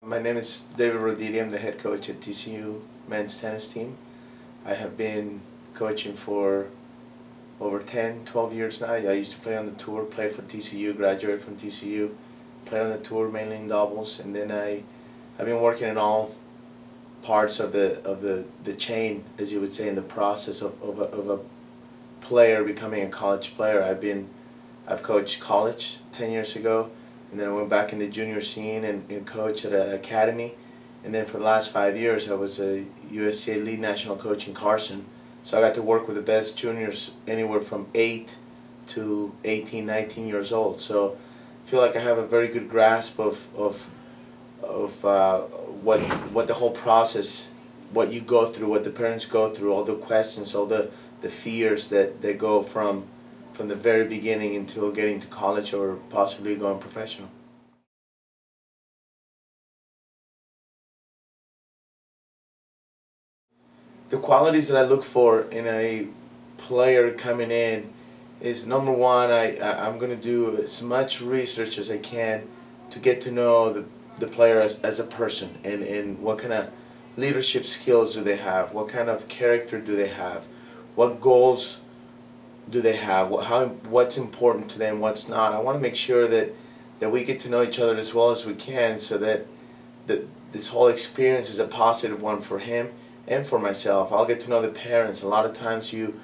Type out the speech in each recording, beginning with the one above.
My name is David Roditi. I'm the head coach at TCU men's tennis team. I have been coaching for over 10, 12 years now. I used to play on the tour, played for TCU, graduated from TCU, played on the tour mainly in doubles, and then I've been working in all parts of the chain, as you would say, in the process of a player becoming a college player. I've coached college 10 years ago, and then I went back in the junior scene and coached at an academy, and then for the last 5 years I was a USCA lead national coach in Carson. So I got to work with the best juniors anywhere from 8 to 18, 19 years old. So I feel like I have a very good grasp of what the whole process, what you go through, what the parents go through, all the questions, all the fears that go from the very beginning until getting to college or possibly going professional. The qualities that I look for in a player coming in is, number one, I'm going to do as much research as I can to get to know the player as a person, and what kind of leadership skills do they have, what kind of character do they have, what goals do they have, what's important to them, what's not. I want to make sure that we get to know each other as well as we can, so that this whole experience is a positive one for him and for myself. I'll get to know the parents. A lot of times you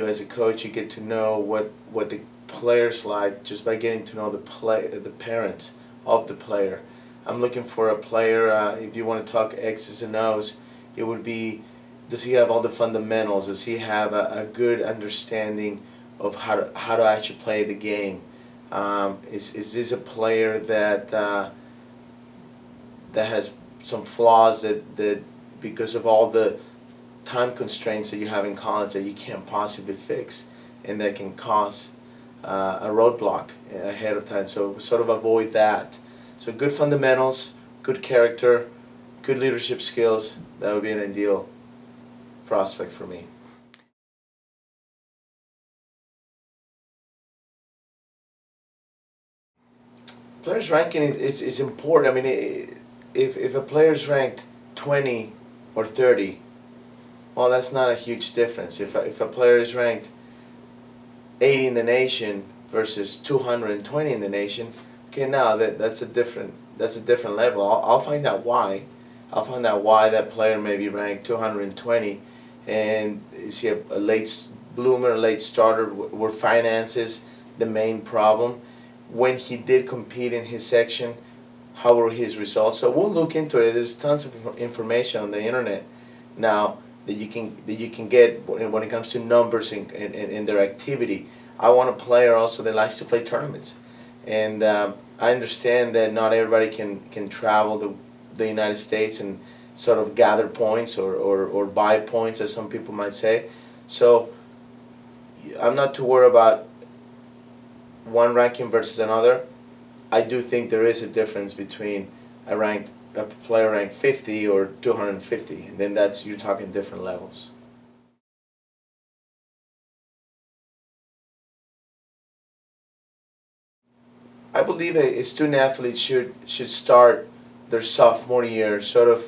as a coach, you get to know what the players like just by getting to know the parents of the player. I'm looking for a player, if you want to talk X's and O's, it would be, does he have all the fundamentals? Does he have a good understanding of how to actually play the game? Is this a player that has some flaws that because of all the time constraints that you have in college that you can't possibly fix, and that can cause a roadblock ahead of time? So sort of avoid that. So good fundamentals, good character, good leadership skills, that would be an ideal prospect for me. Players ranking is important. I mean, if a player is ranked 20 or 30, well, that's not a huge difference. If a player is ranked 80 in the nation versus 220 in the nation, okay, now that's a different level. I'll find out why. I'll find out why that player may be ranked 220, and is he a late bloomer, late starter? Were finances the main problem? When he did compete in his section, how were his results? So we'll look into it. There's tons of information on the internet now that you can get when it comes to numbers and their activity. I want a player also that likes to play tournaments, and I understand that not everybody can travel the United States and sort of gather points or buy points, as some people might say. So I'm not too worried about one ranking versus another. I do think there is a difference between a player ranked 50 or 250, and then you're talking different levels. I believe a student athlete should start their sophomore year sort of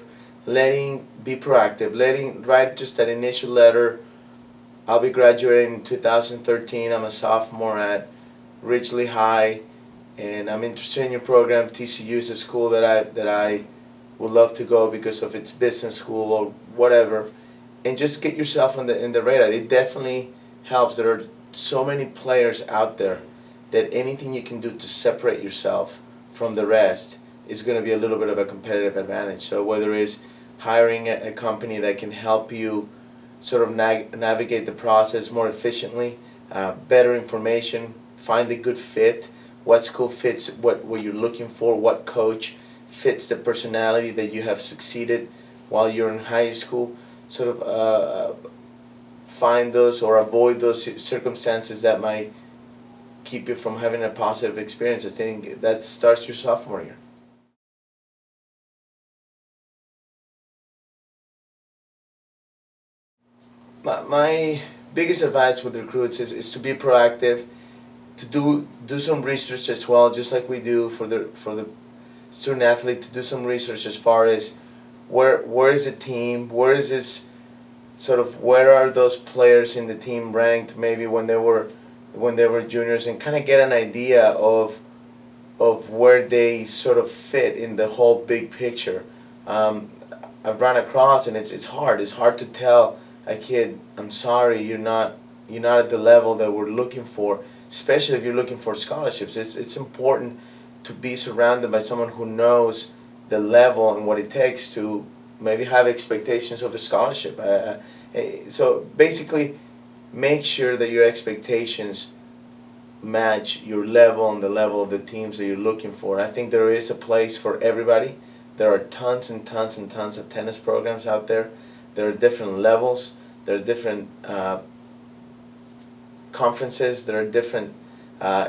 be proactive, write just that initial letter. I'll be graduating in 2013. I'm a sophomore at Ridgely High, and I'm interested in your program. TCU is a school that I would love to go because of its business school or whatever, and just get yourself in the radar. It definitely helps. There are so many players out there that anything you can do to separate yourself from the rest is going to be a little bit of a competitive advantage. So whether it's hiring a company that can help you sort of navigate the process more efficiently, better information, find a good fit, what school fits what you're looking for, what coach fits the personality that you have succeeded while you're in high school, sort of find those or avoid those circumstances that might keep you from having a positive experience. I think that starts your sophomore year. My biggest advice with recruits is to be proactive, to do some research as well, just like we do for the student athlete to do some research as far as where is the team, where is this sort of, where are those players in the team ranked maybe when they were juniors, and kind of get an idea of where they sort of fit in the whole big picture. I've run across, and it's hard. It's hard to tell a kid, I'm sorry, you're not at the level that we're looking for, especially if you're looking for scholarships. It's important to be surrounded by someone who knows the level and what it takes to maybe have expectations of a scholarship. So basically, make sure that your expectations match your level and the level of the teams that you're looking for. I think there is a place for everybody. There are tons and tons and tons of tennis programs out there. There are different levels. There are different conferences. There are different.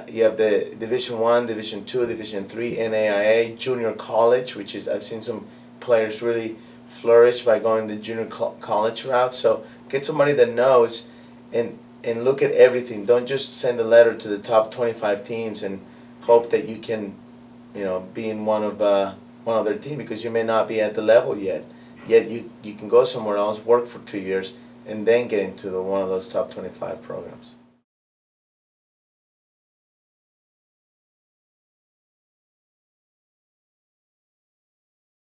You have the Division One, Division Two, Division Three, NAIA, junior college, which is, I've seen some players really flourish by going the junior college route. So get somebody that knows, and look at everything. Don't just send a letter to the top 25 teams and hope that you can, be in one of their team, because you may not be at the level yet. Yet you can go somewhere else, work for 2 years, and then get into one of those top 25 programs.